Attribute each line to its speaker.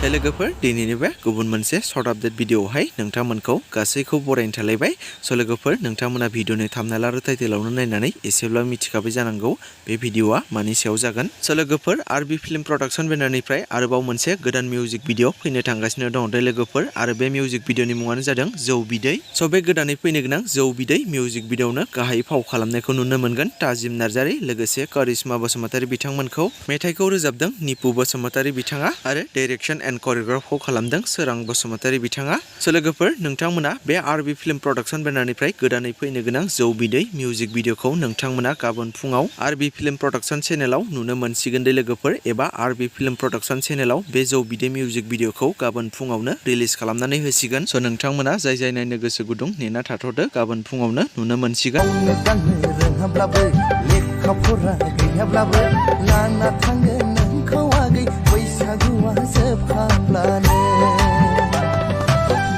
Speaker 1: लोगोफोर दिनैनि बे गुबुन मोनसे सर्ट आपडेट भिडिअआवहाय नोंथांमोनखौ गासैखौ बरायनो थालायबाय। स' लोगोफोर नोंथांमोना भिडिअनि थाम्बनेल आरो टाइटेलावनो नायनानै एसेब्ला मिथिखाबाय जानांगौ बे भिडिअआ मानि सायाव जागोन। स' लोगोफोर आरबि फिल्म प्रडाक्शन बेनारनिफ्राय आरोबाव मोनसे गोदान मिउजिक भिडिअ फैनो थांगासिनो दं दे लोगोफोर आरो बे मिउजिक भिडिअनि मुङानो जादों जौ बिदै। स' बे गोदानै फैनो गोनां जौ बिदै मिउजिक भिडिअआवनो गाहाय फाव खालामनायखौ नुनो मोनगोन ताजिम नार्जारी लोगोसे करिश्मा बसुमतारी बिथांमोनखौ। मेथाइखौ रोजाबदों निपु बसुमतारी बिथाङा आरो डाइरेक्शन एन्ड करिय'ग्राफखौ खालामदों सोरां बसुमतारी बिथाङा। स' लोगोफोर नोंथांमोना बे आरबि फिल्म प्रडाक्शन बेनारनिफ्राय गोदानै फैनो गोनां जौ बिदै मिउजिक भिडिअखौ नोंथांमोना गाबोन फुङाव आरबि फिल्म प्रडाक्शन चेनेलाव नुनो मोनसिगोन दे लोगोफोर एबा आरबि फिल्म प्रडाक्शन चेनेलाव बे जौ बिदै मिउजिक भिडिअखौ गाबोन फुङावनो रिलिज खालामनानै होसिगोन। स' नोंथांमोना जाय नायनो गोसो गुदुं नेना थाथ'दो गाबोन फुङावनो नुनो मोनसिगोन।
Speaker 2: लेखा फरा गैयाब्लाबो लाना थांगोन नोंखौ आगै बैसागुआव